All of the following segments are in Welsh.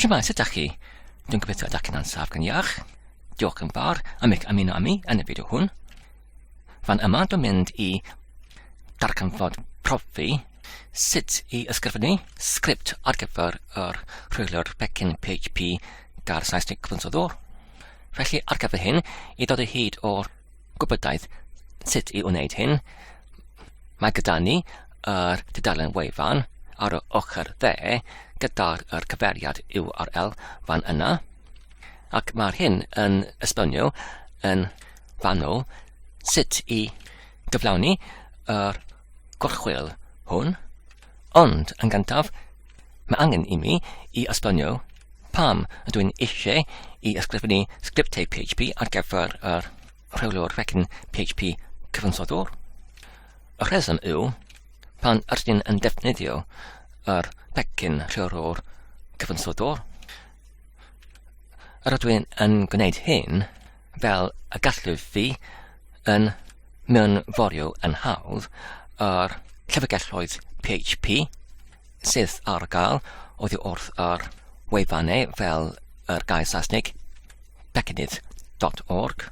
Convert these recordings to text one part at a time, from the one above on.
Shwmae, sut ydych chi? Dwi'n gobeithio ydych chi'n ansaf gan iach. Diolch yn fawr am eich ymuno â mi yn y fideo hwn. Fan yma dwi'n mynd i darganfod profi sut i ysgrifennu sgript ar gyfer yr rheolaidd pecyn PHP gar Saesneg cyfansoddwr. Felly ar gyfer hyn, i ddod o hyd o'r gwybodaeth sut i wneud hyn, mae gyda ni yr tudalen wefan ar y ochr dde gyda'r cyfeiriad URL fan yna, ac mae'r hyn yn esbonio yn fanwl sut i gyflawni yr gorchwil hwn, ond yn gyntaf mae angen i mi i esbonio pam ydw i'n eisiau i ysgrifennu sgriptau PHP ar gyfer yr rheolaidd pecyn PHP cyfansoddwr. Y rheswm yw pan ydyn yn defnyddio yr pecyn rheolaidd cyfansoddwr. Rydw i'n gwneud hyn fel y gallaf fi yn mewnforio yn hawdd yr llyfrgelloedd PHP sydd ar gael oddi wrth yr wefannau fel yr gair Saesneg pecynydd.org,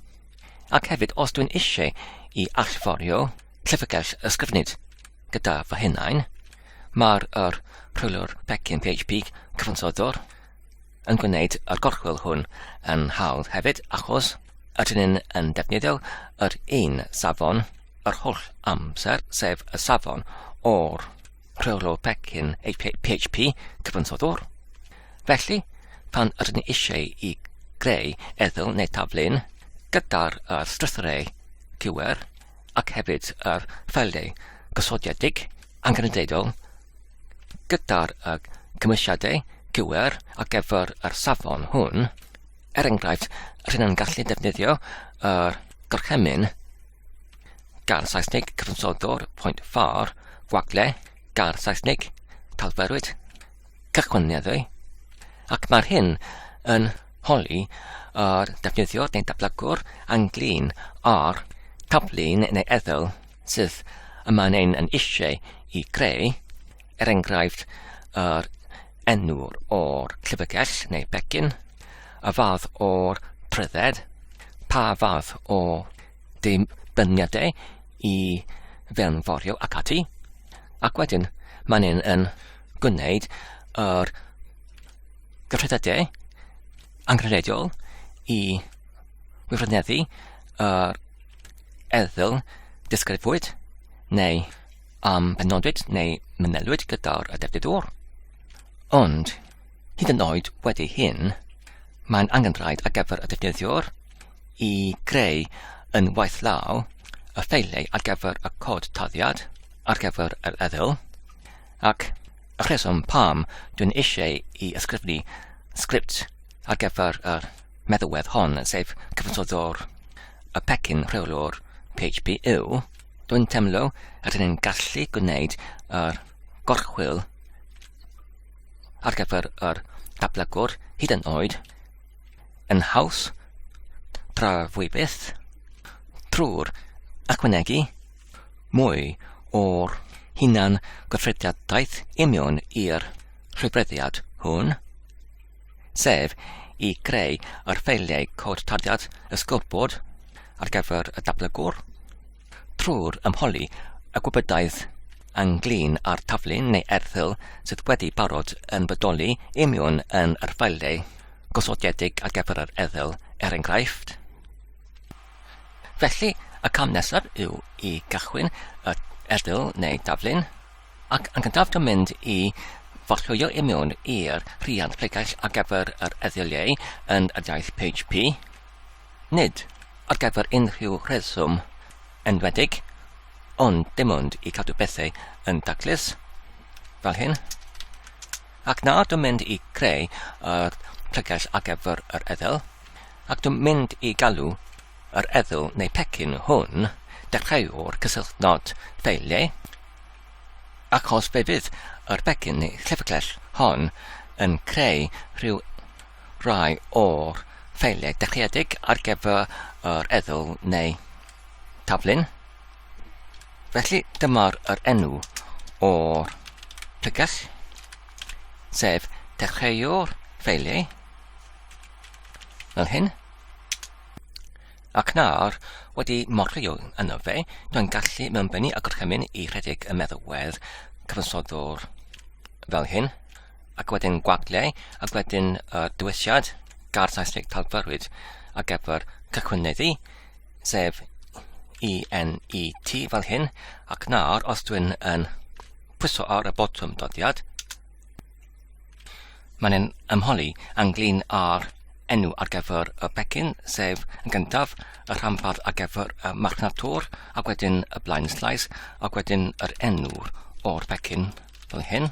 ac hefyd os dwi'n eisiau i allforio llyfrgell ysgrifennydd gyda fy hunain, mae'r rheolaidd pecyn PHP cyfansoddwr yn gwneud yr gorchwil hwn yn hawdd hefyd, achos ydyn yn defnyddio yr un safon yr holl amser, sef y safon o'r rheolaidd pecyn PHP cyfansoddwr. Felly, pan ydyn ni eisiau i greu eddil neu taflun gyda'r strwythurau gywer ac hefyd yr ffeiliau gosodiedig angenrhydedol gyda'r cymwysiadau gywer ar gyfer yr safon hwn, enghraifft, rydyn yn gallu defnyddio yr gorchymyn gar Saesneg cyfansoddwr pwynt far gwagle gar Saesneg talferwyd cychwyniadau, ac mae'r hyn yn holi yr defnyddiwr neu dablygwr anglyn ar taflun neu eddil sydd yma neu'n yn eisiau i greu, enghraifft, yr enw'r o'r llyfrgell neu pecyn, y fath o'r prydded, pa fath o dibyniadau i fewnforio ac ati, ac wedyn mae'n yn gwneud yr gyfrifiadau angenrhydedol i wirioneddu yr eddil disgrifwyd neu benodwyd neu mynelwyd gyda'r defnyddwr. Ond, hyd yn oed wedi hyn, mae'n angenrhaid ar gyfer y defnyddiwr i greu yn waith law y ffeiliau ar gyfer y cod taddiad ar gyfer yr eddil, ac y rheswm pam dwi'n eisiau i ysgrifennu sgript ar gyfer yr meddylwedd hon, sef cyfansoddwr y pecyn rheolaidd PHP yw, dwi'n teimlo ydyn ni'n gallu gwneud yr gorchwil ar gyfer yr dablygwr hyd yn oed yn haws tra fwy byth trwy'r ychwanegu mwy o'r hunan gweithredaeth union i'r rhywbreddiad hwn, sef i greu yr ffeiliau cod tarddiad y sgwrbwd ar gyfer y dablygwr trwy'r ymholi y gwybodaeth anglyn ar taflun neu erthil sydd wedi barod yn bodoli union yn yr ffeiliau gosodiedig ar gyfer yr eddil enghraifft. Felly, y cam nesaf yw i gychwyn y eddil neu taflun, ac yn gyntaf dwi'n mynd i forllwyo union i'r rhiant pregall ar gyfer yr eddyliau yn y iaith PHP, nid ar gyfer unrhyw rheswm enwedig, ond dim ond i cadw bethau yn daclus, fel hyn. Ac na, dwi'n mynd i creu yr pregall ar gyfer yr eddil, ac dwi'n mynd i galw yr eddil neu pecyn hwn dechreuwr cysylltnod ffeiliau, achos fe fydd yr pecyn neu llyfrgell hon yn creu rhyw rai o'r ffeiliau dechreuedig ar gyfer yr eddil neu taflun. Felly dyma'r enw o'r pregall, sef dechreuwr ffeiliau fel hyn. Ac nawr, wedi morio yno fe, dwi'n gallu mewnbynnu y gorchymyn I rhedeg y meddalwedd cyfansoddwr fel hyn, ac wedyn gwaglau, ac wedyn diwylliad gar Saesneg talfyrwyd ar gyfer cychwynneddu, sef ENET fel hyn, ac nawr, os dwi'n yn pwyso ar y botwm dodiad, mae'n ymholi ynglyn â'r enw ar gyfer y becyn, sef yn gyntaf y rhanbarth ar gyfer y marchnatwr, ac wedyn y blaen slais, ac wedyn yr enw o'r becyn fel hyn.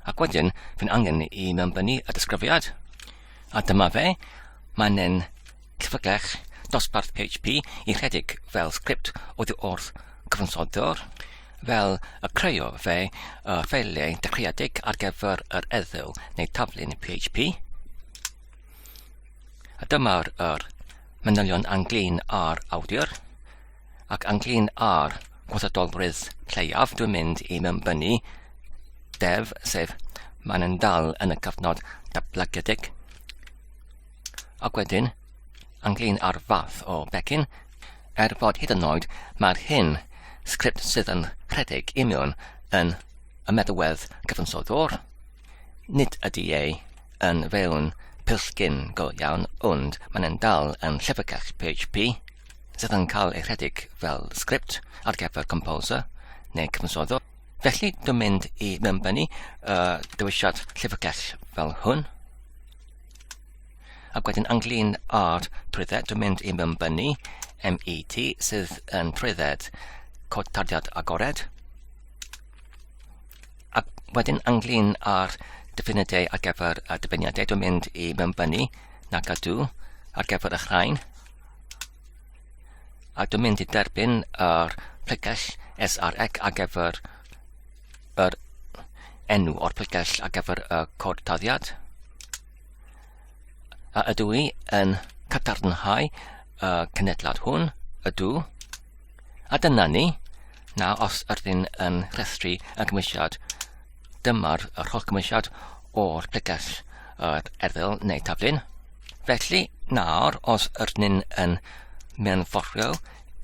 Ac wedyn, fi'n angen I mewnbynnu y disgrifiad. A dyma fe, mae'n llyfrgell dosbarth PHP I rhedeg fel sgript oddi wrth cyfansoddwr, fel y creu fe y ffeiliau dechreuedig ar gyfer yr eddyl neu taflun PHP. A dyma'r manylion ynglyn â'r awdur, ac ynglyn â'r gwathodolbredd lleiaf, dwi'n mynd I mewnbynnu dev, sef mae'n dal yn y cyfnod datblygedig. Ac wedyn, ynglyn â'r fath o becyn, bod hyd yn oed mae'r hyn sgript sydd yn rhedeg I mewn yn y meddalwedd cyfansoddwr. Nid ydy yn fewn pilsgyn go iawn, ond mae'n dal yn llyfrgell PHP sydd yn cael ei rhedeg fel sgript ar gyfer composer neu cyfansoddwr. Felly dwi'n mynd I mewnbynnu dewisiad llyfrgell fel hwn. Ac wedyn ynglyn â'r trwydded, dwi'n mynd I mewnbynnu MET sydd yn trwydded cod tardiad agored. Ac wedyn ynglyn â'r diffiniadau ar gyfer y dyfyniadau, dwi'n mynd I mewnbynnu mynegiadau ar gyfer y chrain. A dwi'n mynd I derbyn yr plegell srec ar gyfer yr enw o'r plegell ar gyfer y cod tarddiad. A ydw I yn cadarnhau y cenedlad hwn, ydw. A dyna ni, na os ydyn yn rhestru y gymwysiad, dyma'r holl gymwysiad o'r plegell yr erddil neu taflun. Felly, nawr, os ydyn yn mewnforio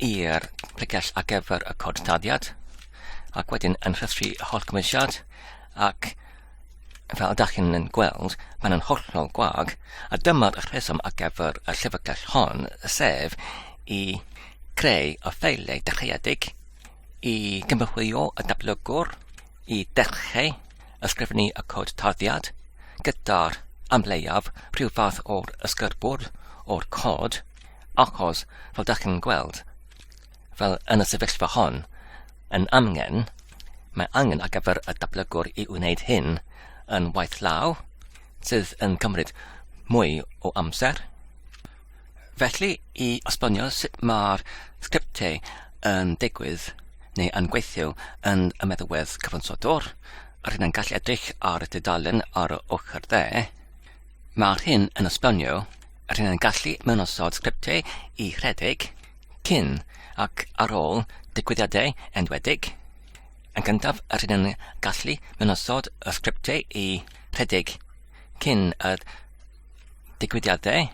i'r plegell ar gyfer y cod tarddiad, ac wedyn yn rhestru y holl gymwysiad, ac fel ydych chi'n gweld, mae'n hollol gwag, a dyma'r rheswm ar gyfer y llyfrgell hon, sef I creu y ffeiliau dechreuedig, I gymrydwyo y dablygwr, I dechrau ysgrifennu y cod tarddiad, gyda'r amleiaf rhyw fath o'r ysgyrbwr o'r cod, achos fel ydych chi'n gweld, fel yn y sefyllfa hon, yn amgen, mae angen ar gyfer y dablygwr I wneud hyn yn waith law, sydd yn cymryd mwy o amser. Felly, I esbonio sut mae'r sgriptau yn digwydd neu yn gweithio yn y meddalwedd cyfansoddwr, rydyn yn gallu edrych ar y dudalen ar y ochr dde. Mae'r hyn yn esbonio rydyn yn gallu mynosod sgriptau I rhedeg cyn ac ar ôl digwyddiadau enwedig. Yn gyntaf, rydyn yn gallu mynosod y sgriptau I rhedeg cyn y digwyddiadau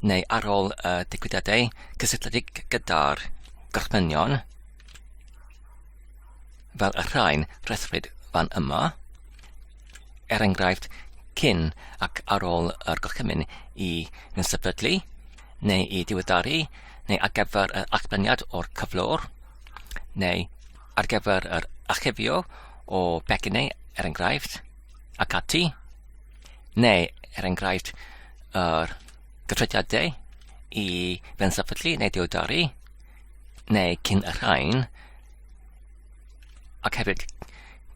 neu ar ôl y digwyddiadau cysylltiedig gyda'r gorchmynion, fel y rhain rhethryd fan yma, enghraifft cyn ac ar ôl yr gorchymyn I sefydlu, neu I diweddaru, neu ar gyfer y allbaniad o'r cyflwr, neu ar gyfer yr achifio o becynau, enghraifft, ac ati, neu enghraifft yr gyfrediadau I fensefydlu neu diweddaru, neu cyn y rhain, ac hefyd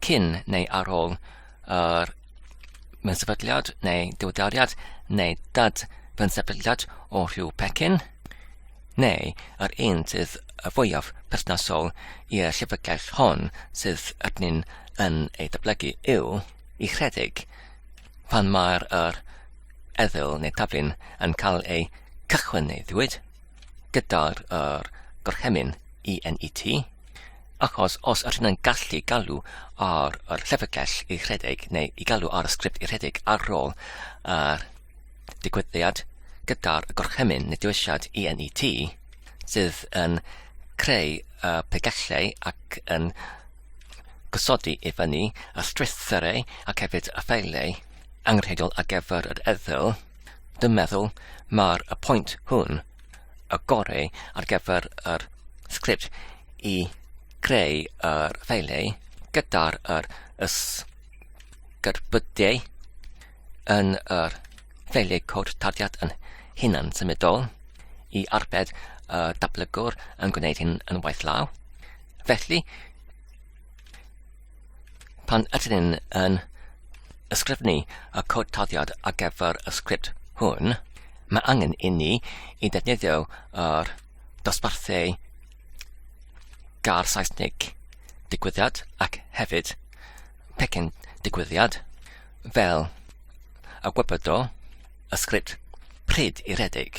cyn neu ar ôl yr fensefydliad neu diweddariad neu dad fensefydliad o rhyw pecyn, neu yr un sydd y fwyaf perthnasol i'r llyfrgell hon sydd ydyn yn ei datblygu yw I rhedeg pan mae'r eddyl neu taflun yn cael ei cychwynneddiwyd gyda'r gorchymyn ENET, Achos os ydyn nhw'n gallu galw ar yr llyfrgell i rhedeg neu i galw ar y sgript i rhedeg ar ôl yr digwyddiad gyda'r gorchymyn neu diwylliad ENET sydd yn creu pregellau ac yn gosodi i fyny y strwythurau ac hefyd y ffeiliau angenrheidiol ar gyfer yr eddyl, dwi'n meddwl mae'r pwynt hwn y gorau ar gyfer yr sgript i creu yr ffeiliau gyda'r ysgerbydau yn yr ffeiliau cod tarddiad yn hunan symudol i arbed y dablygwr yn gwneud hyn yn waith law. Felly, pan ydyn yn ysgrifennu y cod tarddiad ar gyfer y sgript hwn, mae angen i ni i ddefnyddio yr dosbarthau gar Saesnig digwyddiad ac hefyd pecyn digwyddiad fel y gwybod o y sgript pryd i rhedeg.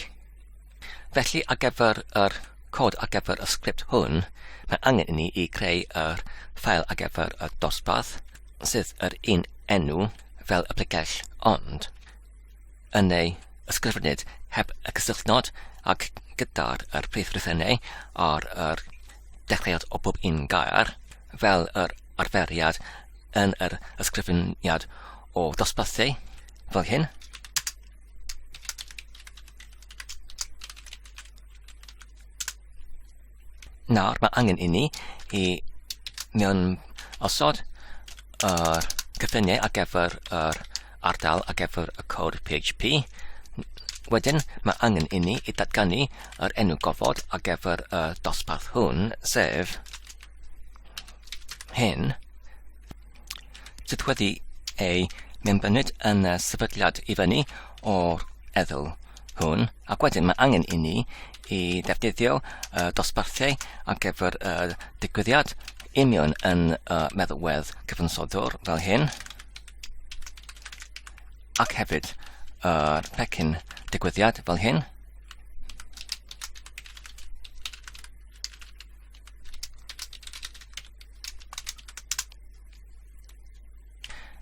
Felly ar gyfer yr cod ar gyfer y sgript hwn, mae angen i ni i creu yr ffail ar gyfer y dosbarth sydd yr un enw fel y pregell ond yn ei ysgrifennydd heb y cysylltnod ac gyda'r prif rhythynau ar yr dechreuad o bob un gair fel yr arferiad yn yr ysgrifeniad o dosbarthau fel hyn. Nawr mae angen i ni i mewn osod yr cyffiniau ar gyfer yr ardal ar gyfer y cod PHP. Wedyn mae angen i ni i datganu yr enw gofod ar gyfer y dosbarth hwn, sef hyn, sydd wedi ei mewnbynwyd yn y sefydliad i fyny o'r eddyl hwn, ac wedyn mae angen i ni i ddefnyddio dosbarthau ar gyfer y digwyddiad union yn meddalwedd cyfansoddwr fel hyn, ac hefyd yr pecyn digwyddiad fel hyn.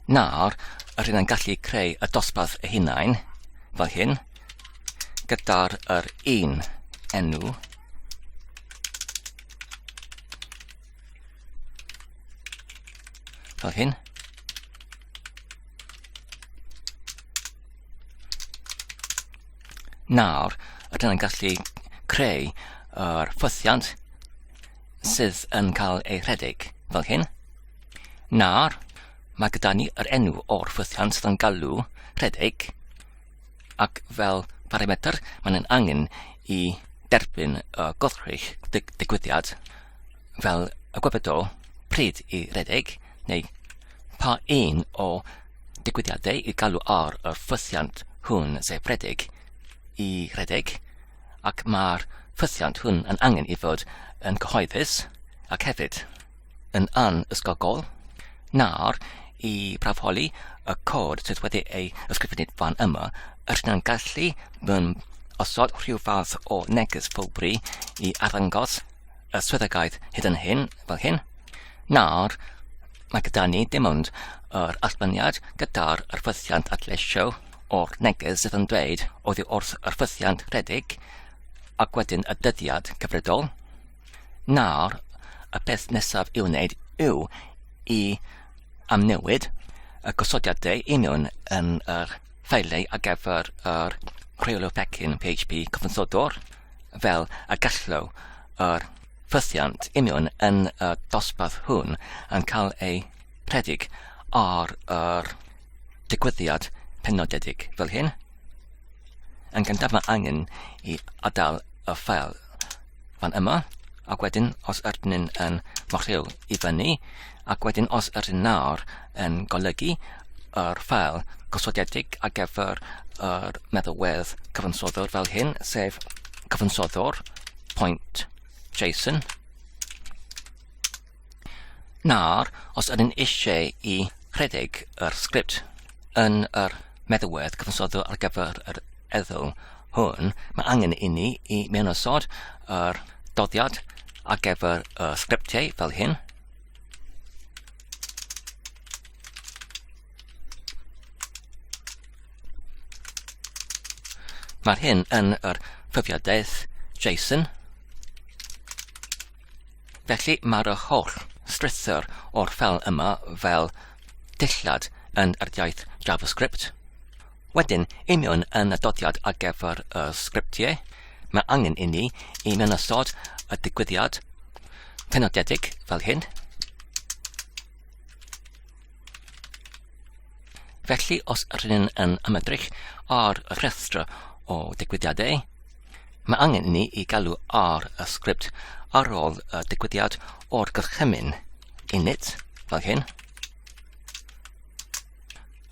Nawr, rydyn ni'n gallu creu y dosbarth y hunain fel hyn, gyda'r un enw fel hyn. Nawr, ydyn ni'n gallu creu yr ffwythiant sydd yn cael ei rhedeg fel hyn. Nawr, mae gyda ni yr enw o'r ffwythiant sydd yn galw rhedeg ac fel parametr mae'n angen i derbyn y gwrthrych digwyddiad fel y gwybod o pryd i rhedeg neu pa un o digwyddiadau i galw ar y ffwythiant hwn sef rhedeg i rhedeg ac mae'r ffwythiant hwn yn angen i fod yn cyhoeddus ac hefyd yn anysgogol. Nawr, i brafholi y cod sydd wedi ei ysgrifennu fan yma, rydyn ni'n gallu mewn osod rhyw fath o neges ffwlbri i arddangos y swyddogaeth hyd yn hyn fel hyn. Nawr, mae gyda ni dim ond yr allbaniad gyda'r ffwythiant adleisio o'r neges sydd yn dweud oddi wrth yr ffwythiant rhedeg ac wedyn y dyddiad cyfredol. Nawr, y peth nesaf i'w wneud yw i amnewid y gosodiadau union yn yr ffeiliau ar gyfer yr rheolaidd pecyn PHP cyfansoddwr fel y gallo yr ffwythiant union yn y dosbarth hwn yn cael ei rhedeg ar yr digwyddiad penodedig fel hyn. Yn gyntaf mae angen i adael y ffail fan yma ac wedyn os ydyn yn morhyw i fyny ac wedyn os ydyn nawr yn golygu yr ffail gosodiedig ar gyfer yr meddalwedd cyfansoddwr fel hyn, sef cyfansoddwr.json. Nawr, os ydyn eisiau i rhedeg yr sgript yn yr meddalwedd cyfansoddwr ar gyfer yr eddyl hwn, mae angen i ni i mewn osod yr doddiad ar gyfer y sgriptiau fel hyn. Mae'r hyn yn yr ffurfiadaeth JSON. Felly mae'r holl strwythur o'r ffel yma fel dillad yn yr iaith JavaScript. Wedyn, i mewn yn y dodiad ar gyfer y sgriptiau, mae angen i ni i mewn ystod y digwyddiad penodedig fel hyn. Felly, os rydyn yn ymedrych ar y rhestr o digwyddiadau, mae angen i ni i galw ar y sgript ar ôl y digwyddiad o'r gorchymyn init fel hyn.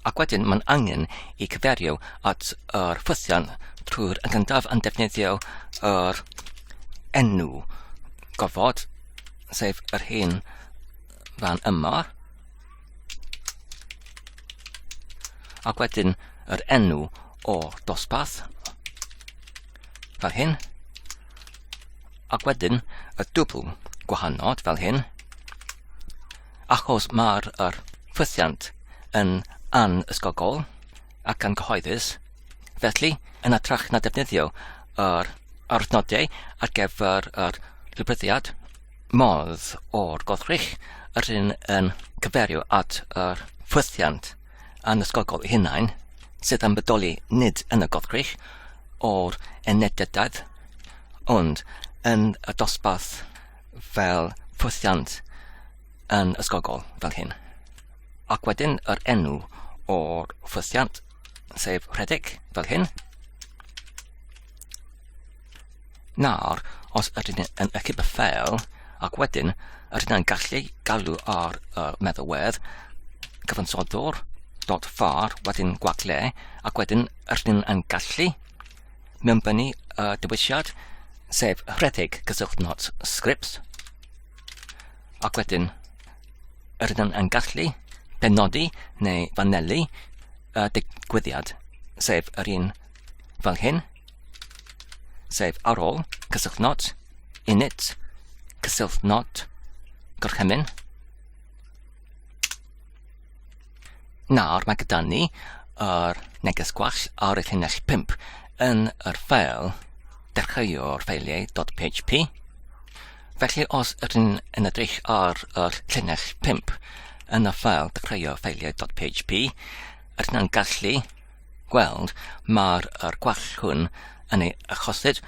Ac wedyn mae'n angen i cyferio at yr ffwythiant trwy'r yn gyntaf yn defnyddio yr enw gofod, sef yr hyn fan yma. Ac wedyn yr enw o'r dosbarth fel hyn. Ac wedyn y dwbl gwahanol fel hyn. Achos mae'r ffwythiant yn anysgogol ac yn cyhoeddus, felly yn atrach na defnyddio yr arnodau ar gyfer yr rhywbryddiad modd o'r goddrych, rydyn yn cyferio at yr ffwythiant anysgogol ei hunain, sydd yn bodoli nid yn y goddrych o'r enediadau, ond yn y dosbarth fel ffwythiant yn ysgogol fel hyn. Ac wedyn yr enw o'r ffwythiant, sef rhedeg fel hyn. Nawr, os ydyn yn ychydig y ffel, ac wedyn ydyn yn gallu galw ar meddalwedd cyfansoddwr .var wedyn gwacle, ac wedyn ydyn yn gallu mewnbynnu y dewisiad, sef rhedeg cysylltnod sgript, ac wedyn ydyn yn gallu benodi neu fanelu y digwyddiad, sef yr un fel hyn, sef ar ôl cysylltnod init cysylltnod gorchymyn. Nawr mae gyda ni yr neges gwall ar y llinell 5 yn yr ffeil dechreuo'r ffeiliau .php. Felly os ydyn yn edrych ar y llinell 5 yn y ffeil dechreuo'r ffeiliau .php, ydyn yn gallu gweld mae'r gwall hwn yn ei achosid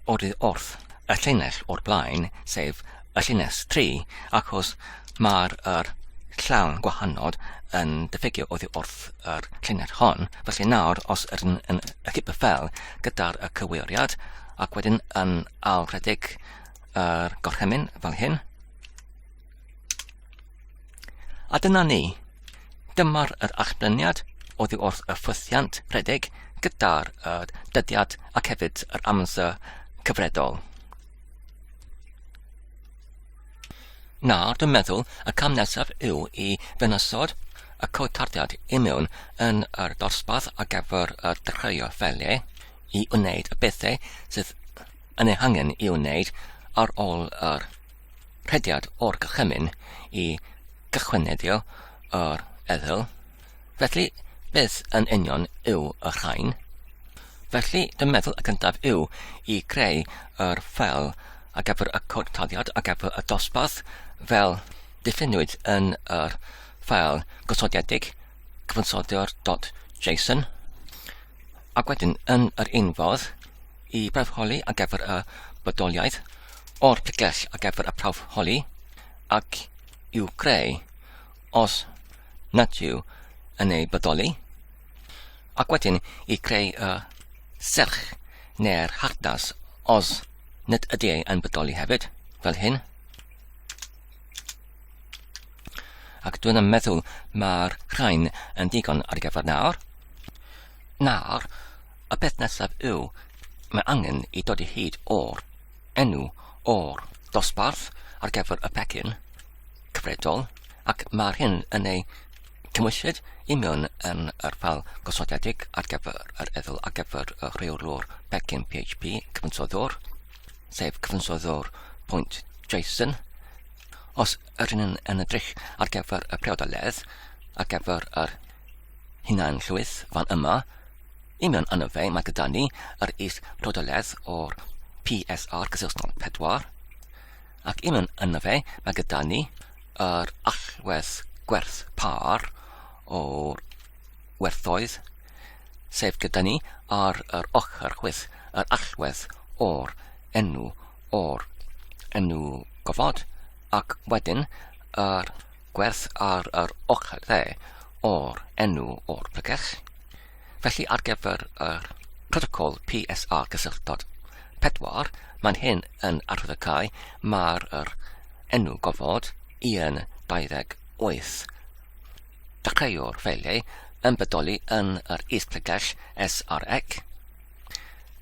wrth y llinell o'r blaen, sef y llinell 3, achos mae'r llawn gwahanol yn diffygio oddi wrth yr llinell hon. Felly nawr, os ydyn yn ychydig y ffel gyda'r cywiriad, ac wedyn yn ailrhedeg yr gorchymyn fel hyn. A dyna ni. Dyma'r allblyniad oddi wrth y ffwythiant rhedeg gyda'r dyddiad ac hefyd yr amser cyfredol. Nawr, dwi'n meddwl y cam nesaf yw i fenysod y cod tardiad i mewn yn yr dosbarth ar gyfer y dechreuo ffeiliau i wneud y bethau sydd yn ei hangen i wneud ar ôl yr rhediad o'r gorchymyn i gychwynedio yr eddyl. Felly, beth yn union yw y rhain? Felly, dwi'n meddwl y gyntaf yw i creu yr ffeil ar gyfer y cod taliad ar gyfer y dosbarth fel diffiniwyd yn yr ffeil gosodiedig cyfansoddwr.json, ac wedyn yn yr unfodd i brawfholi ar gyfer y bodoliaeth o'r plegell ar gyfer y prawfholi, ac i'w creu os nad yw yn ei bodoli, ac wedyn i creu y serch neu'r hardas os nid ydy ei yn bodoli hefyd, fel hyn. Ac dwi'n meddwl mae'r rhain yn digon ar gyfer nawr. Nawr, y peth nesaf yw, mae angen i dod i hyd o'r enw o'r dosbarth ar gyfer y pecyn cyfredol, ac mae'r hyn yn ei cymwysyd i mewn yn yr ffeil gosodiedig ar gyfer yr eddyl ar gyfer y rheolwr pecyn PHP cyfansoddwr, sef cyfansoddwr JSON. Os ydyn yn edrych ar gyfer y rheolaidd ar gyfer yr hunan llwyth fan yma, i mewn yno fe mae gyda ni yr rheolaidd o'r PSR gysylltol 4, ac i mewn yno fe mae gyda ni yr allwedd gwerth par o'r werthoedd, sef gyda ni ar yr ochr chwith yr allwedd o'r enw gofod, ac wedyn yr gwerth ar yr ochr dde o'r enw o'r pregell. Felly ar gyfer yr protocol PSR gysylltod 4, mae'n hyn yn arwyddocau mae'r enw gofod 128 dechreuwr ffeiliau yn bodoli yn yr is-pregell srec.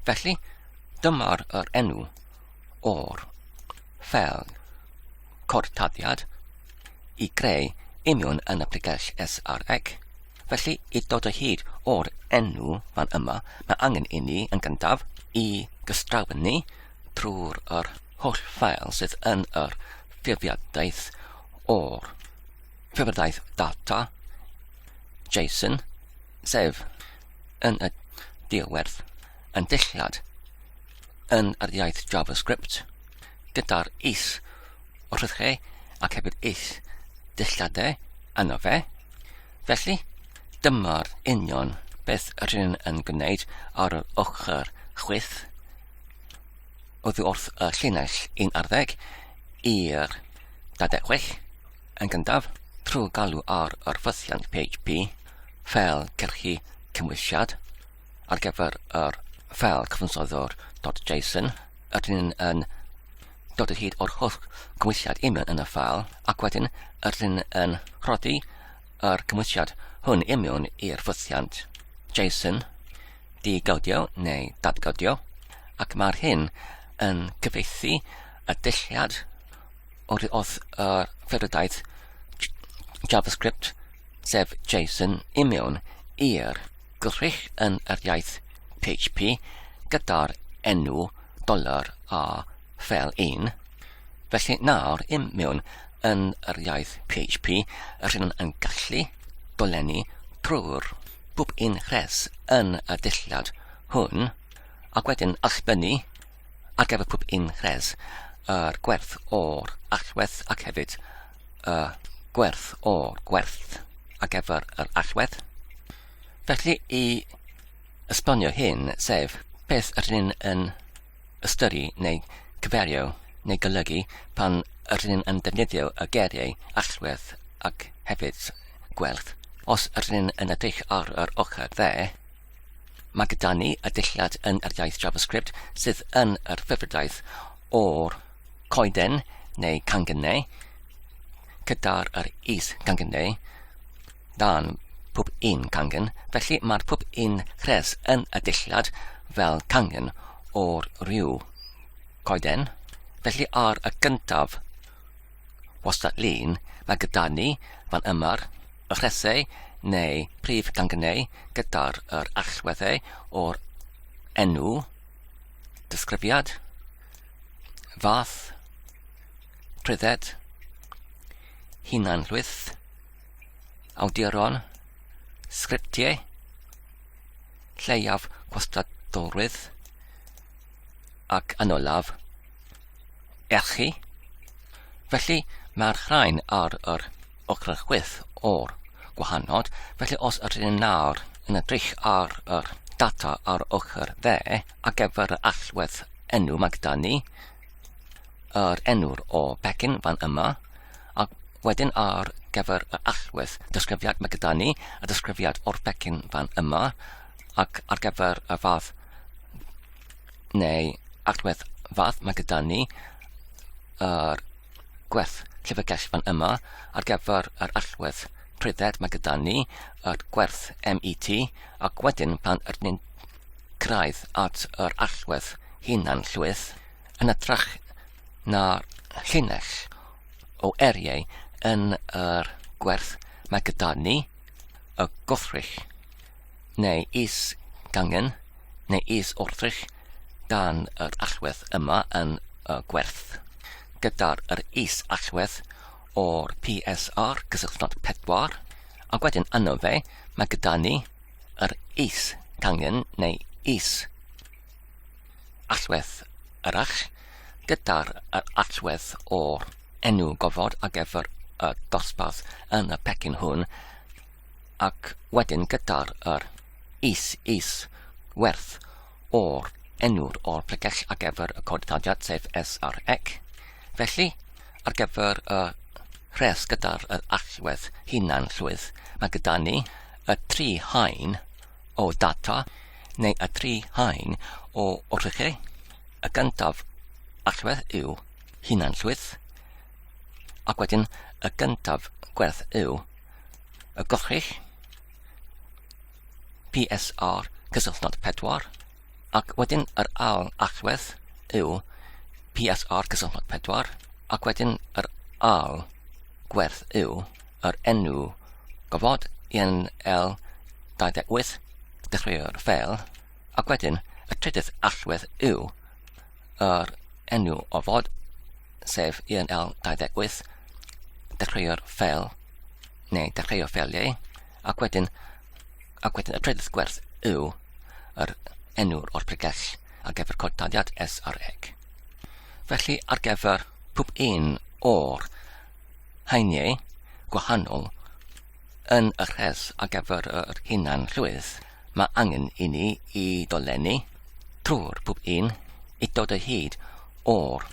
Felly, dyma'r enw o'r ffeil cordtaddiad i greu union yn y pregell srec. Felly, i dod o hyd o'r enw fan yma, mae angen i ni yn gyntaf i gystrawen trwy'r holl ffeil sydd yn yr ffurfiadaeth o'r ffurfiadaeth data JSON, sef yn y diwedd yn dillad yn yr iaith JavaScript gyda'r is-wrthych ac hefyd is-dilladau yno fe. Felly, dyma'r union beth rydyn yn gwneud ar yr ochr chwith oddi wrth y llinell 11 i'r 26 yn gyntaf trwy galw ar yr ffythiant PHP ffeil cyrchu cymwysiad ar gyfer yr ffeil cyfansoddwr .json. Rydyn yn dod o hyd o'r holl cymwysiad union yn y ffeil, ac wedyn rydyn yn rhoddi yr cymwysiad hwn union i'r ffythiant JSON digawdio neu datgawdio, ac mae'r hyn yn cyfieithu y dilliad wrth y ffurfiadaeth JavaScript sef JSON union i'r gwrthrych yn yr iaith PHP gyda'r enw $ a ffeil 1. Felly nawr union yn yr iaith PHP rydyn yn gallu dolenni drwy'r bwb un chres yn y dillad hwn, ac wedyn allbynnu ar gyfer pwb un chres yr gwerth o'r allwedd ac hefyd y gwerth o'r gwerth ar gyfer yr allwedd. Felly i esbonio hyn, sef beth rydyn yn ystyru neu cyferio neu golygu pan rydyn yn defnyddio y geiriau allwedd ac hefyd gwerth. Os rydyn yn edrych ar yr ochr dde, mae gyda ni y dillad yn yr iaith JavaScript sydd yn yr ffurfiadaeth o'r coeden neu cangynau gyda'r is-cangynau dan pwb un cangen. Felly mae'r pwb un chres yn y dillad fel cangen o'r rhyw coeden. Felly ar y gyntaf wastad lun mae gyda ni fan yma'r y chresau neu prif cangynnau gyda'r allweddau o'r enw, disgrifiad, fath, trydded, hunanllwyth, awduron, sgriptiau, lleiaf gwastadolrwydd, ac yn olaf, erchu. Felly mae'r rhain ar yr ochr chwith o'r gwahanod. Felly os ydyn nawr yn edrych ar yr data ar ochr dde ar gyfer y allwedd enw mae gyda ni yr enw'r o becyn fan yma, ac wedyn ar gyfer y allwedd disgrifiad mae gyda ni y disgrifiad o'r becyn fan yma, ac ar gyfer y fath neu allwedd fath mae gyda ni yr gwerth llyfrgell fan yma. Ar gyfer yr allwedd trydded mae gyda ni yr gwerth MET, ac wedyn pan ydyn ni'n cyrraedd at yr allwedd hunanllwyth yn edrych na'r llinell o eriau yn yr gwerth mae gyda ni y gwrthrych neu is-gangen neu is-wrthrych dan yr allwedd yma yn y gwerth gyda'r is-allwedd o'r PSR cysylltnod 4, ac wedyn yno fe mae gyda ni yr is-gangen neu is-allwedd arall gyda'r allwedd o'r enw gofod ar gyfer y dosbarth yn y pecyn hwn, ac wedyn gyda'r is-werth o'r enw'r o'r pregell ar gyfer y coditadiad sef srec. Felly, ar gyfer y rhes gyda'r allwedd hunan llwydd, mae gyda ni y 3 haen o data neu y 3 haen o wrthych. Y gyntaf allwedd yw hunan llwydd, ac wedyn y gyntaf gwerth yw y gwrthrych PSR cysylltnod 4, ac wedyn yr ail allwedd yw PSR cysylltnod 4, ac wedyn yr ail gwerth yw yr enw gofod INL28 dechreuo'r ffeil, ac wedyn y trydydd allwedd yw yr enw o fod sef INL28 dechreuo'r ffeil neu dechreuo'r ffeiliau, ac wedyn y trydydd gwerth yw yr enw'r o'r pregell ar gyfer coditadiad srec. Felly ar gyfer pob un o'r haeniau gwahanol yn y rhes ar gyfer yr hunan llwydd, mae angen i ni i dolenni trwy'r pob un i dod o hyd o'r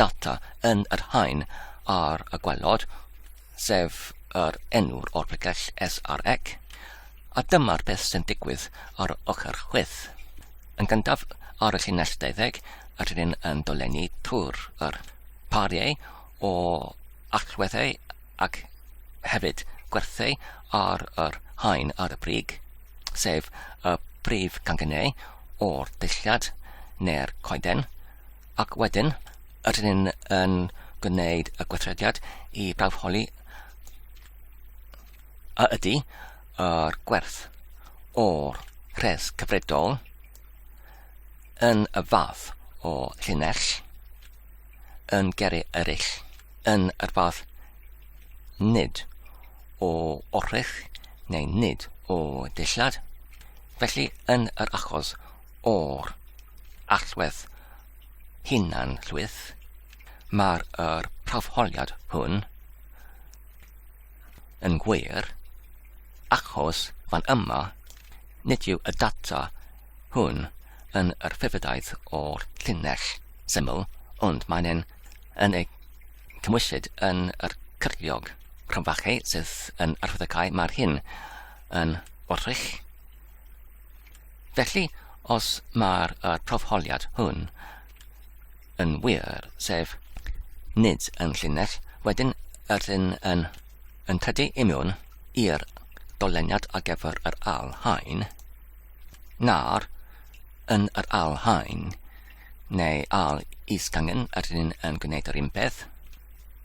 data yn yr haen ar y gwelod, sef yr enw'r o'r pregell srec, a dyma'r beth sy'n digwydd ar ochr chwith. Yn gyntaf ar y llinell 12, rydyn yn dolenni trwy'r pariau o allweddau ac hefyd gwerthau ar yr haen ar y brig, sef y brif gangenau o'r dillad neu'r coeden, ac wedyn rydyn yn gwneud y gweithrediad i brawfholi ydy yr gwerth o'r rhes cyfredol yn y fath o llinell, yn geri eraill, yn yr fath nid o wrthych neu nid o dillad. Felly yn yr achos o'r allwedd hunan llwydd, mae'r prawfholiad hwn yn gwir, achos fan yma nid yw y data hwn yn yr ffurfiadaeth o'r llinell syml, ond mae'n yn ei cymwysid yn yr cyrliog rhanfachau sydd yn arwyddocae. Mae'r hyn yn wrthych. Felly, os mae'r prawfholiad hwn yn wir, sef nid yn llinell, wedyn rydyn yn tydu i mewn i'r doleniad ar gyfer yr ail haen, na'r yn yr ail haen, neu ail is-gangen rydyn yn gwneud yr un peth,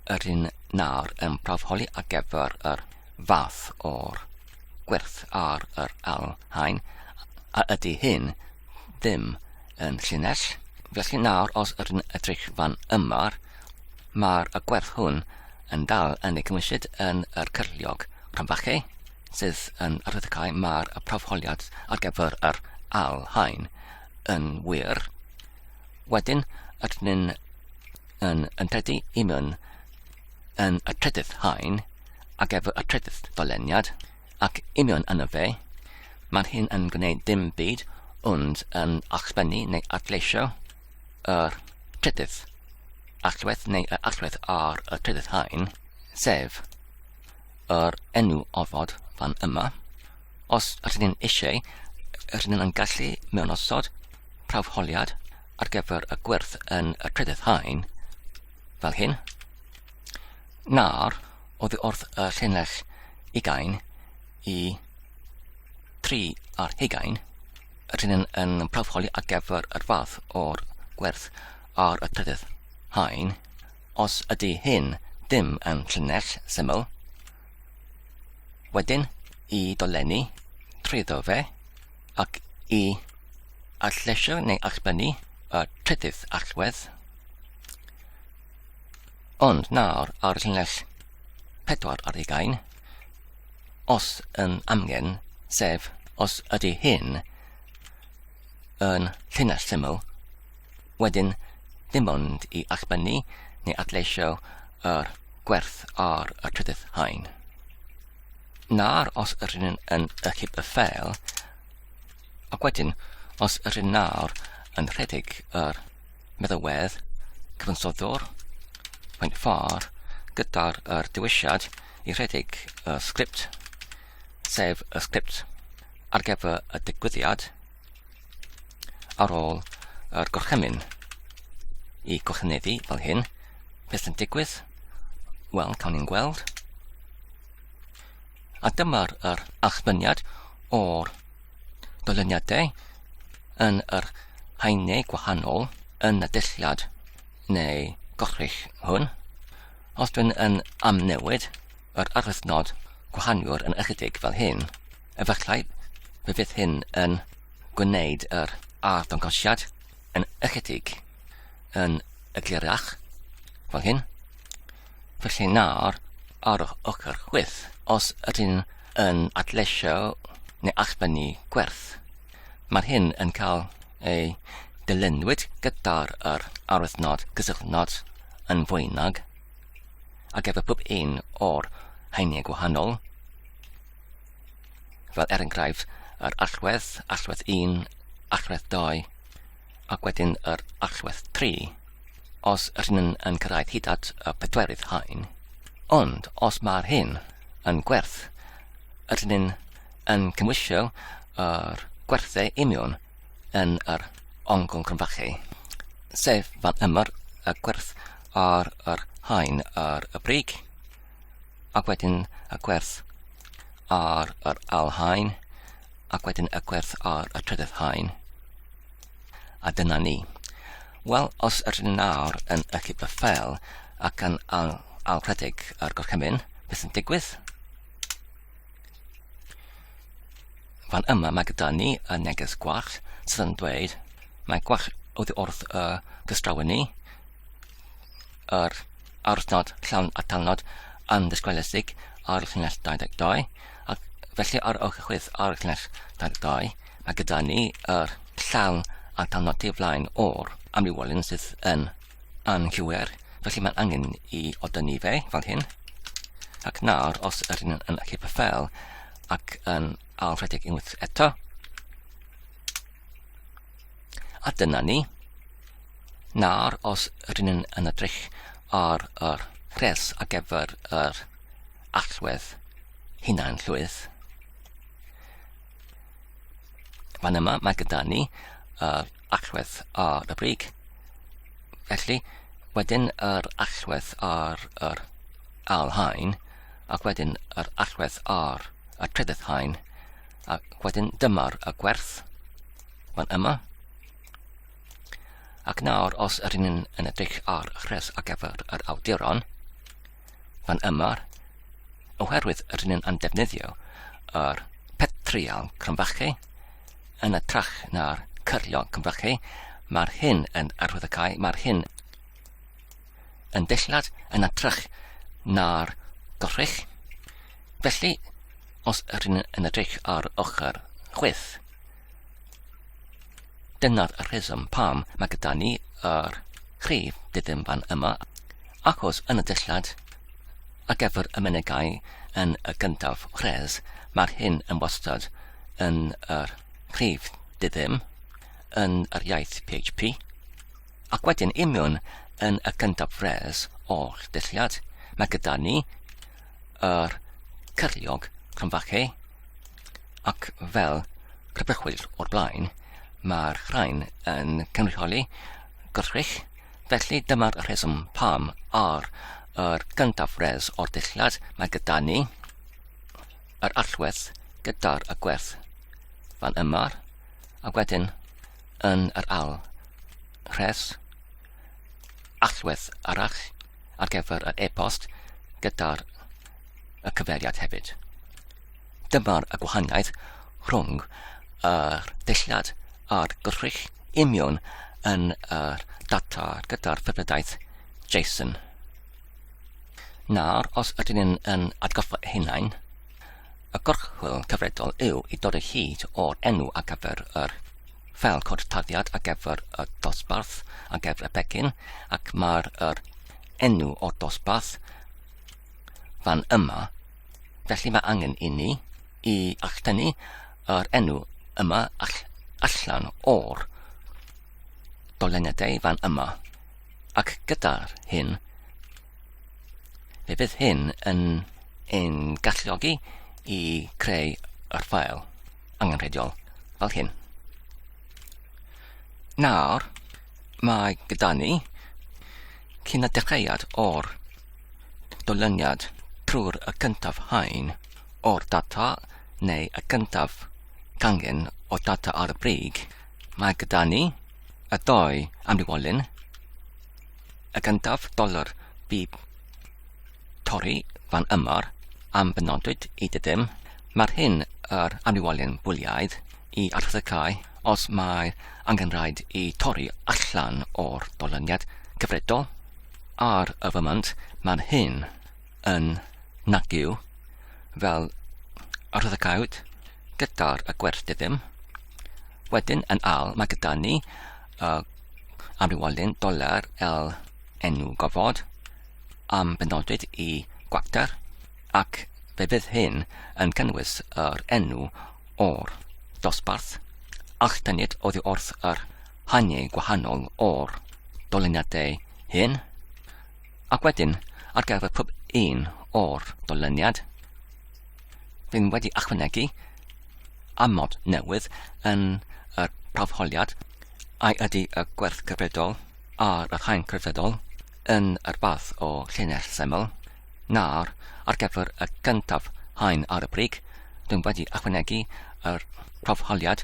rydyn nawr yn prawfholi ar gyfer yr fath o'r gwerth ar yr ail haen, a ydy hyn ddim yn llinell. Felly nawr, os rydyn edrych fan yma, mae'r gwerth hwn yn dal yn ei cymwysid yn yr cyrliog rhanfachau, sydd yn arwyddocae. Mae'r prawfholiad ar gyfer yr ail haen yn wir. Wedyn, rydyn yn tydu i mewn yn y trydydd haen ar gyfer y trydydd doleniad, ac i mewn yno fe, mae hyn yn gwneud dim byd ond yn allsbennu neu adleisio yr trydydd allwedd neu y allwedd ar y trydydd haen, sef yr enw ofod fan yma. Os rydyn eisiau, rydyn yn gallu mewn osod prawfholiad ar gyfer y gwerth yn y trydydd haen fel hyn. Nawr, oddi wrth y llinell 20 i 3 ar 20, rydyn yn prawfholi ar gyfer yr fath o'r gwerth ar y trydydd haen. Os ydy hyn dim yn llinell syml, wedyn i dolenni trwyddo fe ac i adleisio neu allbennu y trydydd allwedd Ond nawr ar llinell 4 os yn amgen, sef os ydy hyn yn llinell syml, wedyn dim ond I allbynnu neu adleisio yr gwerth ar y trydydd haen. Nawr os ydyn yn ychyp y ffeil, ac wedyn os ydyn nawr yn rhedeg yr meddalwedd cyfansoddwr, pwynt ffordd, gyda'r dewisiad I rhedeg y sgript, sef y sgript ar gyfer y digwyddiad ar ôl yr gorchymyn I gorchyneddu fel hyn. Beth yn digwydd? Wel, cawn ni'n gweld. A dyma'r allbyniad o'r dolyniadau yn yr haenau gwahanol yn y dillad neu gorchrych hwn. Os dwi'n yn amnewid yr arwythnod gwahanwr yn ychydig fel hyn, efallai fe fydd hyn yn gwneud yr arddangosiad yn ychydig yn eglurach fel hyn. Felly nawr ar y ochr chwith, os ydyn yn adleisio neu allbynnu gwerth, mae'r hyn yn cael ei dilynwyd gyda'r arwythnod gysylltnod yn fwynag ac efo pob un o'r haenau gwahanol, fel enghraifft yr allwedd 1, allwedd 2, ac wedyn yr allwedd 3, os ydyn yn cyrraedd hyd at y 4 haen. Ond os mae'r hyn yn gwerth, ydyn yn cymwisio yr gwerthau union yn yr ongl crynfachu, sef fan yma'r y gwerth ar yr haen ar y brig, ac wedyn y gwerth ar yr ail-haen, ac wedyn y gwerth ar y trydydd haen. A dyna ni. Wel, os ydyn nawr yn ychyp y ffeil ac yn ail-rhedeg yr gorchymyn, beth yn digwydd? Fan yma mae gyda ni y neges gwallt sydd yn dweud mae gwallt oddi wrth y gystrawen ni, yr arwythnod llawn atalnod yn ddisgweledig ar llinell 22, ac felly ar ochr chwith ar llinell 22 mae gyda ni yr llawn atalnod tu flaen o'r amrywolyn sydd yn anghywir, felly mae'n angen I odynnu fe fel hyn. Ac nawr, os ydyn yn ychyp y ffeil ac yn ail-rhedeg unwaith eto, a dyna ni. Nawr, os ydyn yn edrych ar yr rhes ar gyfer yr allwedd hunan llwyth, fan yma mae gyda ni allwedd ar y brig. Felly, wedyn yr allwedd ar yr ail-haen, ac wedyn yr allwedd ar y trydydd haen, ac wedyn dyma'r y gwerth fan yma. Ac nawr, os ydyn yn edrych ar rhes ar gyfer yr awduron, fan yma, oherwydd ydyn yn defnyddio yr petrial crynfachu yn ytrach na'r cyrlio crynfachu, mae'r hyn yn arwyddocau, mae'r hyn yn dillad yn ytrach na'r gorchrych. Felly, os ydyn yn edrych ar ochr chwith, dyna'r rheswm pam mae gyda ni yr chrif dydym fan yma, achos yn y dillad ar gyfer y mynegau yn y gyntaf rhes, mae'r hyn yn wastad yn yr chrif dydym yn yr iaith PHP, ac wedyn union yn y gyntaf rhes o'r dillad, mae gyda ni yr cyrliog crynfachu, ac fel crybrychwyr o'r blaen, mae'r rhain yn cynrychioli gorchrych, felly dyma'r rheswm pam ar yr gyntaf rhes o'r dillad mae gyda ni yr allwedd gyda'r y gwerth fan yma, ac wedyn yn yr ail rhes allwedd arall ar gyfer yr e-post gyda'r y cyfeiriad hefyd. Dyma'r y gwahaniaeth rhwng yr dillad a'r gwrchrych union yn yr data gyda'r ffurfiodaeth JSON. Nawr, os ydyn ni'n atgoffa hunain, y gorchwil cyfredol yw i dod o hyd o'r enw ar gyfer yr ffeil cod tarddiad ar gyfer y dosbarth ar gyfer y pecyn, ac mae'r enw o'r dosbarth fan yma. Felly mae angen i ni i allan yr enw yma allan o'r dolyniadau fan yma. Ac gyda'r hyn, fe fydd hyn yn galluogi i creu yr ffail angenrheidiol fel hyn. Nawr, mae gyda ni cyn y dechreuad o'r dolyniad trwy'r y cyntaf haen o'r data neu y cyntaf gangen o data ar y brig. Mae gyda ni y ddoi amrywolyn. Y gyntaf $bib torri fan yma'r am benodwyd i dydym. Mae'r hyn yr amrywolyn bwliaidd i archddecau os mae angen rhaid i torri allan o'r dolyniad cyfredol. Ar y fymant, mae'r hyn yn nagyw fel archddecawd gyda'r y gwerth dydym. Wedyn yn al mae gyda ni amrywolyn $L enw gofod am benodwyd i gwacter, ac fe fydd hyn yn cynnwys yr enw o'r dosbarth allyniad oddi wrth yr haniau gwahanol o'r dolyniadau hyn. Ac wedyn, ar gyfer pob un o'r dolyniad, fi'n wedi ychwanegu amod newydd yn y prawfholiad ai ydy y gwerth cyfredol a'r y haen cyfredol yn yr fath o llinell syml. Nawr, ar gyfer y gyntaf haen ar y brig, dwi'n wedi ychwanegu yr prawfholiad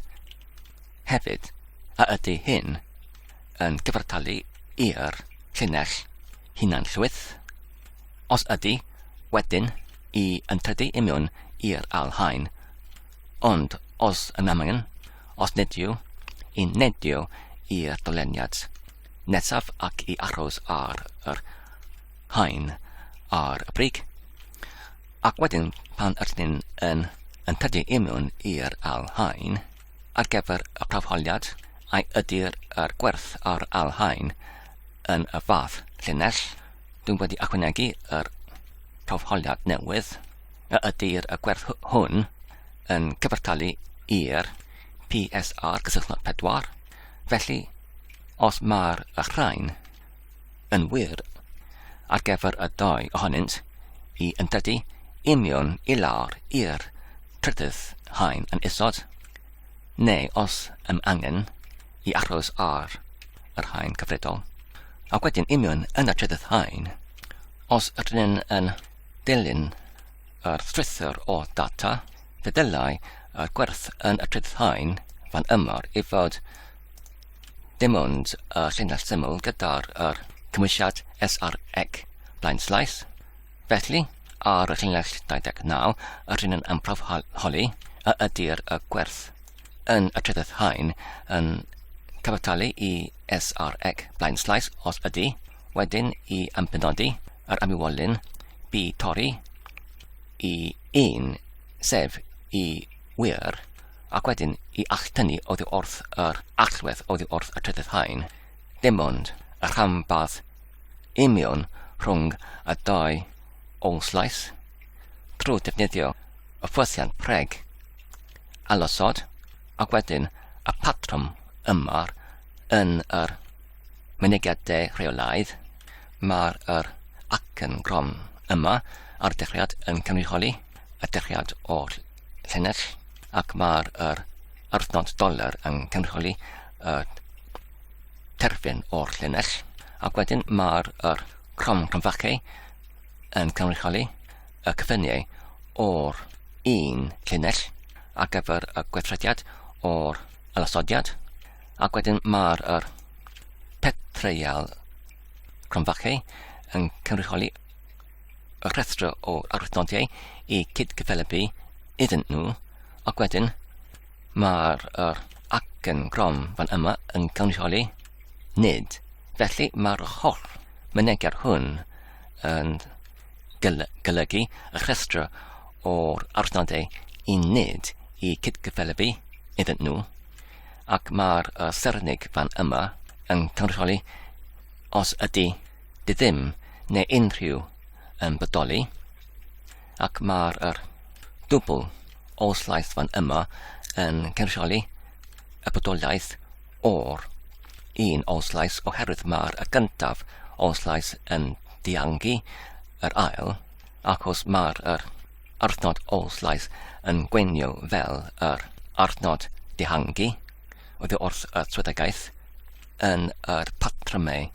hefyd, a ydy hyn yn gyfartalu i'r llinell hunan llwyth. Os ydy, wedyn i yntrydu i mewn i'r alhaen, ond os yn angen, os nid yw, i nedio i'r dolyniad nesaf ac i aros ar yr haen ar y brig. Ac wedyn pan ydyn ni'n yntrydu i mewn i'r alhaen, ar gyfer y prawfholiad ai ydy'r gwerth ar alhaen yn y fath llinell. Dwi'n wedi ychwanegu yr prawfholiad newydd, a ydy'r gwerth hwn yn cyfartalu i'r PSR gysylltnod 4. Felly, os mae'r rhain yn wir ar gyfer y ddoi ohonynt i yntrydu i mewn i lawr i'r trydydd haen yn isod, neu os yn angen i aros ar yr haen cyfredol. Ac wedyn i mewn yn y trydydd haen, os ydyn yn dilyn yr strwythur o data, fe dylai y gwerth yn y trydydd haen fan yma'r i fod dim ond y llinell syml gyda'r cymwysiad srec blaen slaes. Felly, ar y llinell 29, ydyn yn prawfholi a ydy'r gwerth yn y trydydd haen yn cyfartalu i srec blaen slaes os ydy, wedyn i ymbenodi yr amrywolyn b torri i 1 sef i wir, ac wedyn i alltynnu oddi wrth yr allwedd oddi wrth y trydydd haen, dim ond y rhanbarth i mewn rhwng y ddoi ôl-slais trwy defnyddio y ffwrthiant preg alosod, ac wedyn y patrwm yma yn yr mynegiadau rheolaidd. Mae'r acen grom yma ar dechreuad yn cynrychioli y dechreuad o'r llinell, ac mae'r arthnod $, yn cynrychioli y terfyn o'r llinell, ac wedyn mae'r cromfachau yn cynrychioli y cyfyniau o'r un llinell ar gyfer y gweithrediad o'r alosodiad, ac wedyn mae'r petreial cromfachau yn cynrychioli y rhestr o arwythnodiau i cydgyfelybu iddyn nhw, ac wedyn mae'r acen grom fan yma yn cynrychioli nid. Felly mae'r holl mynegiad hwn yn golygu y rhestr o'r arnodau I nid I cydgyfelybu iddyn nhw, ac mae'r sernig fan yma yn cynrychioli os ydy ddim neu unrhyw yn bodoli, ac mae'r dwbl oslaeth fan yma yn cynrychioli y bodolaeth o'r un oslais oherwydd mae'r gyntaf oslais yn diangu yr ail, achos mae'r arnod oslais yn gwenio fel yr arnod dihangu oedd wrth y swyddogaeth yn yr patrymau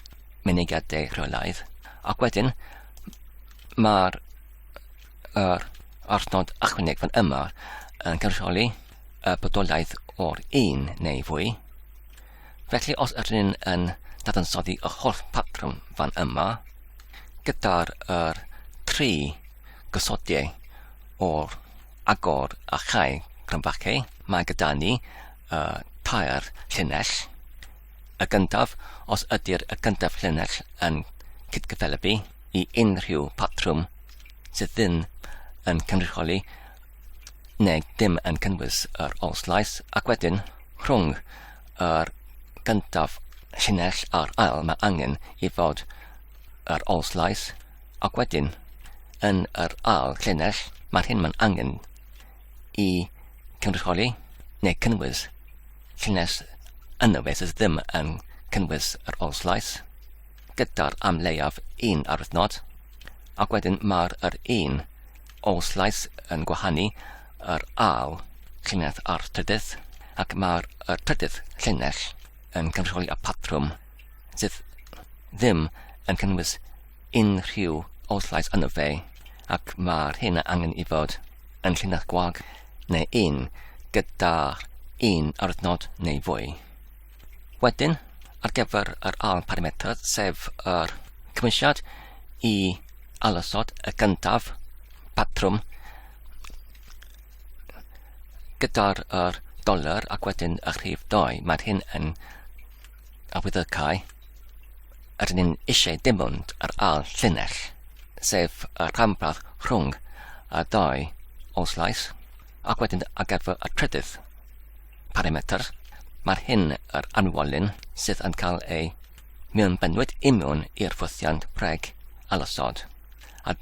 mynegiadau rheolaidd, ac wedyn mae'r arnod ychwaneg fan yma yn cynrychioli y bodolaeth o'r un neu fwy. Felly os ydyn yn dadansoddi y holl patrwm fan yma gyda'r tri gysodiau o'r agor a chai crynfachau, mae gyda ni tair llinell. Y gyntaf, os ydy'r gyntaf llinell yn cydgyfelybu I unrhyw patrwm sydd ddim yn cynrychioli neu dim yn cynnwys yr oslais, ac wedyn rhwng yr gyntaf llinell a'r ail mae angen I fod yr oslais, ac wedyn yn yr ail llinell mae'r hyn mae'n angen I cynrychioli neu cynnwys llinell yno fe sydd ddim yn cynnwys yr oslais gyda'r am leiaf un arnod, ac wedyn mae'r un oslais yn gwahanu yr ail llinell a'r trydydd, ac mae'r trydydd llinell yn cynrychioli y patrwm sydd ddim yn cynnwys unrhyw oslais yno fe, ac mae'r hyn angen I fod yn llinell gwag neu un gyda'r un arnod neu fwy. Wedyn, ar gyfer yr ail parametr, sef yr cymwysiad I alosod y gyntaf patrwm gyda'r dolar ac wedyn y rhif 2, mae'r hyn yn awyddycau ydyn ni'n eisiau dim ond yr ail llinell, sef y rhanbarth rhwng y ddau oslais, ac wedyn ar gyfer y trydydd parametr, mae'r hyn yr anwolyn sydd yn cael ei mewnbynwyd union i'r ffwthiant rheg alosod. A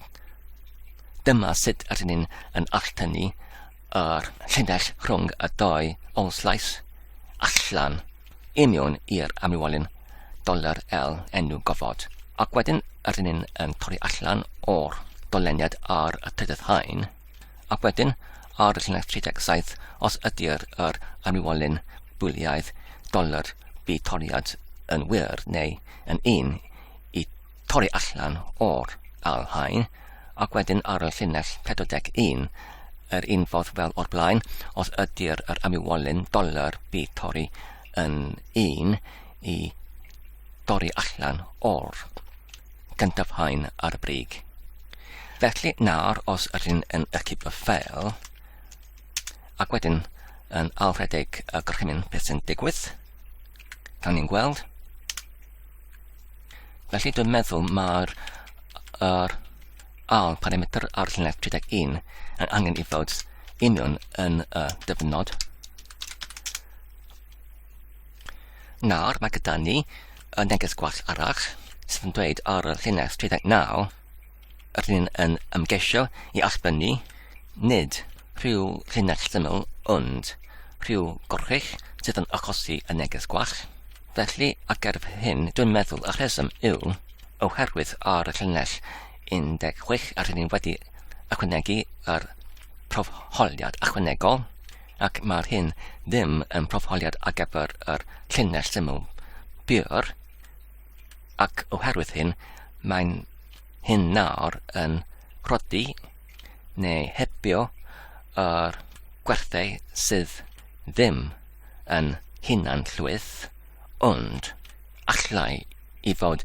dyma sut ydyn ni'n alltynnu yr llinell rhwng y ddau oslais allan union i'r anwolyn $L enw gofod. Ac wedyn ydyn ni'n torri allan o'r doleniad ar y trydydd haen, ac wedyn ar y llinell 37 os ydy'r anwolyn bwliaidd $B toriad yn wir neu yn un I torri allan o'r ail haen, ac wedyn ar y llinell 41 yr un ffordd fel o'r blaen os ydy'r anwolyn $B tori yn un I dorri allan o'r gyntaf haen ar y brig. Felly nawr os ydyn yn ychydig y ffeil, ac wedyn yn alfredig y gorchymyn beth sy'n digwydd, cawn ni'n gweld. Felly dwi'n meddwl mae'r ail parametr ar llinell 31 yn angen I fod union yn dyfnod. Nawr mae gyda ni y neges gwall arall sydd yn dweud ar y llinell 39 ydyn yn ymgeisio I allbynnu nid rhyw llinell syml ond rhyw gorchull sydd yn achosi y neges gwall. Felly, ar gerf hyn, dwi'n meddwl y rheswm yw oherwydd ar y llinell 16 ydyn ni wedi ychwanegu yr profholiad ychwanegol, ac mae'r hyn ddim yn profholiad ar gyfer yr llinell syml byr, ac oherwydd hyn, mae'n hyn nawr yn rhodi neu hebio yr gwerthau sydd ddim yn hunan llwyth, ond allai I fod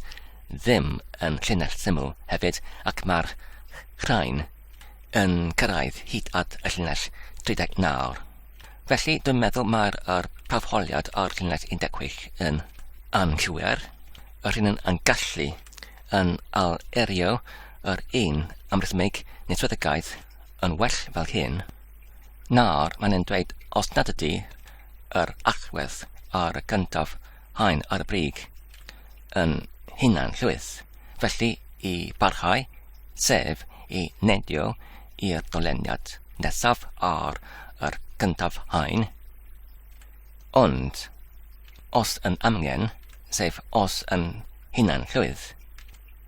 ddim yn llinell syml hefyd, ac mae'r rhain yn cyrraedd hyd at y llinell 39. Felly dwi'n meddwl mae'r profholiad ar llinell 16 yn anghywir. Yr hyn yn gallu yn erio yr un amrhythmig neu swyddogaeth yn well fel hyn, na'r maen nhw'n dweud os nad ydy yr allwedd ar y gyntaf haen ar y brig yn hunan llwyth. Felly i barhau, sef i nedio i'r doleniad nesaf ar yr gyntaf haen, ond os yn amgen, sef os yn hunan llwyth,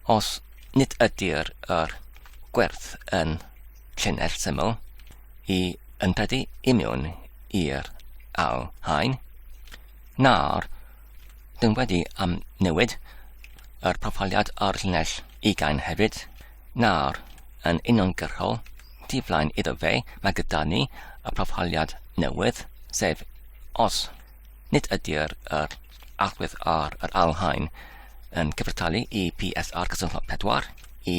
os nid ydy'r gwerth yn llinell syml i yntredu i mewn i'r ail haen, na'r dyn wedi newid yr proffaliad ar llinell 20 hefyd, na'r yn uniongyrchol diflaen iddo fe, mae gyda ni y proffaliad newydd, sef os nid ydy'r allwedd ar yr ail haen yn cyfartalu i PSR cysylltog 4 i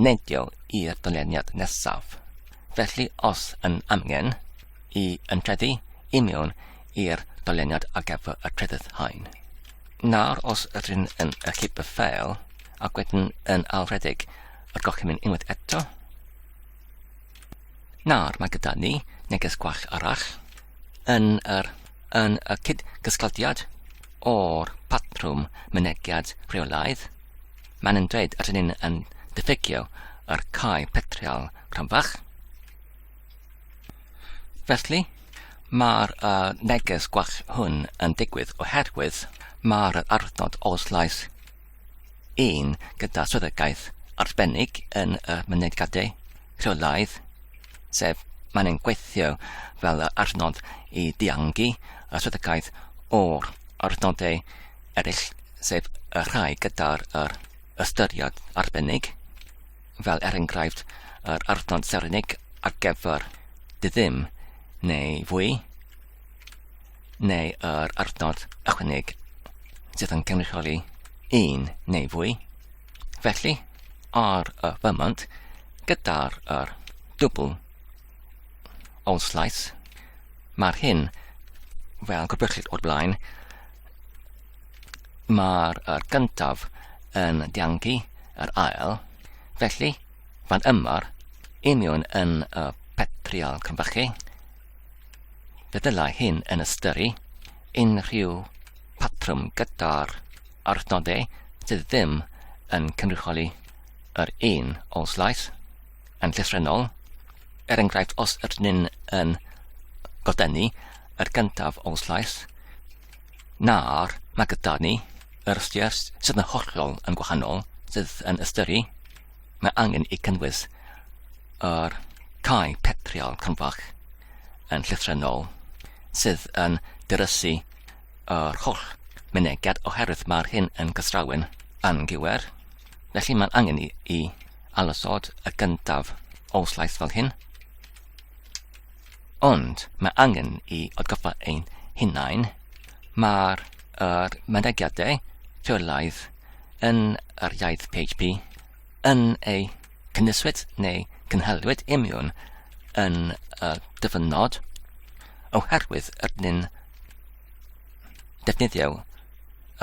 nedio i'r doleniad nesaf. Felly os yn amgen i yntredu i mewn i'r doleniad ar gyfer y trydydd haen. Nawr os ydyn yn ychydig ffeil ac wedyn yn alfredig yr gorchymyn unwaith eto, nawr mae gyda ni neges gwall arall yn y cyd-gysgaldiad o'r patrwm mynegiad rheolaidd. Maen nhw'n dweud ydyn nhw'n yn diffygio yr cae petrial cronfach. Felly, mae'r neges gwall hwn yn digwydd oherwydd mae'r arnod oslais 1 gyda swyddogaeth arbennig yn y mynegiadau rheolaidd, sef maen nhw'n gweithio fel arnod i diangu y swyddogaeth o'r arnodau eraill, sef y rhai gyda'r ystyried arbennig, fel enghraifft yr arnod serenig ar gyfer dyddym neu fwy, neu yr arnod ychwanig sydd yn cynrychioli 1 neu fwy. Felly, ar y fymant, gyda'r dwbl olslais, mae'r hyn, fel gwrbychyd o'r blaen, mae'r gyntaf yn diangu yr ail. Felly, fan yma'r union yn y petrial cronfachu, fe ddylai hyn yn ystyru unrhyw patrwm gyda'r arnodau sydd ddim yn cynrychioli yr un olslais yn llythrennol. Enghraifft, os ydyn yn godennu yr gyntaf olslais, na'r mae gyda ni yr ystyr sydd yn hollol yn gwahanol sydd yn ystyru, mae angen i cynnwys yr cae petrial cronfach yn llythrennol sydd yn dirysu yr holl mynegiad oherwydd mae'r hyn yn gysrawyn anghywer. Felly mae'n angen i alysod y gyntaf olslais fel hyn. Ond mae angen i atgoffa ein hunain, mae'r mynegiadau rheolaidd yn yr iaith PHP yn ei cynniswyd neu cynhaliwyd imiwn yn y dyfynod oherwydd ydyn defnyddio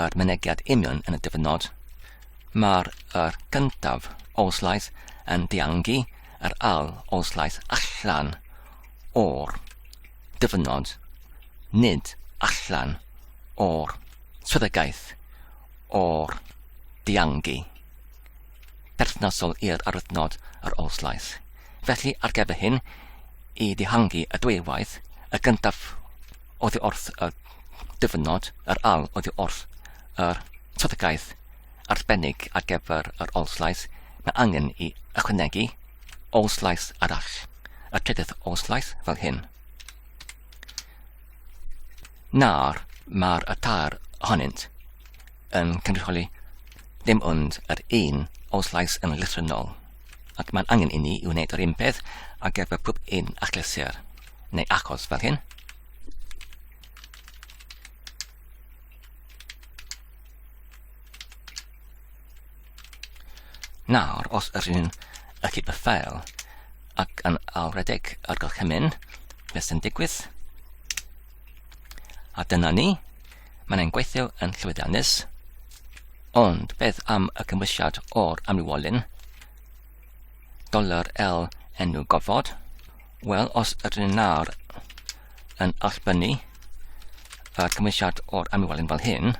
yr mynegiad imiwn yn y dyfynod. Mae'r gyntaf olslais yn diangu yr ail olslais allan o'r dyfynod, nid allan o'r swyddogaeth o'r diangu perthnasol i'r arnod yr olslais. Felly ar gyfer hyn, i dihangu y dwywaith, y gyntaf oddi wrth y dyfynod, yr ail oddi wrth yr swyddogaeth arbennig ar gyfer yr olslais, mae angen i ychwanegu olslais arall, y trydydd olslais fel hyn. Nawr mae'r tair ohonynt yn cynrychioli dim ond yr un olslais yn lythrennol, ac mae'n angen i ni i wneud yr un peth ar gyfer pob un achlysur neu achos fel hyn. Nawr, os ydyn y chyb y ffeil ac yn alfredig ar gorchymyn, beth sy'n digwydd. A dyna ni, mae'n gweithio yn llwyddiannus, ond beth am y cymwysiad o'r amrywolyn? $L enw gofod. Wel, os ydyn ni nawr yn allbynnu y cymwysiad o'r amwylyn fel hyn,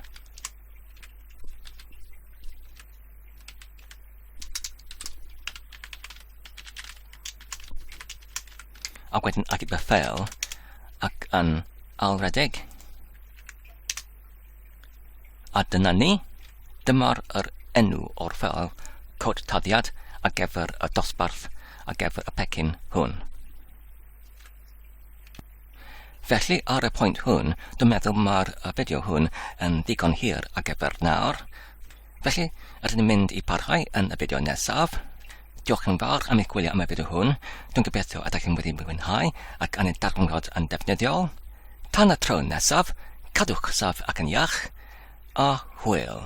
ac wedyn ac i ffeil ac yn alredeg. A dyna ni, dyma'r enw o'r ffeil cod taddiad ar gyfer y dosbarth ar gyfer y pecyn hwn. Felly ar y pwynt hwn, dwi'n meddwl mae'r fideo hwn yn ddigon hir ar gyfer nawr. Felly, ydyn ni'n mynd i parhau yn y fideo nesaf. Diolch yn fawr am eich gwylio am y fideo hwn. Dwi'n gobeithio ydych chi'n wedi mwynhau ac yn ei darlunod yn defnyddiol. Tan y tro nesaf, cadwch saf ac yn iach, a hwyl.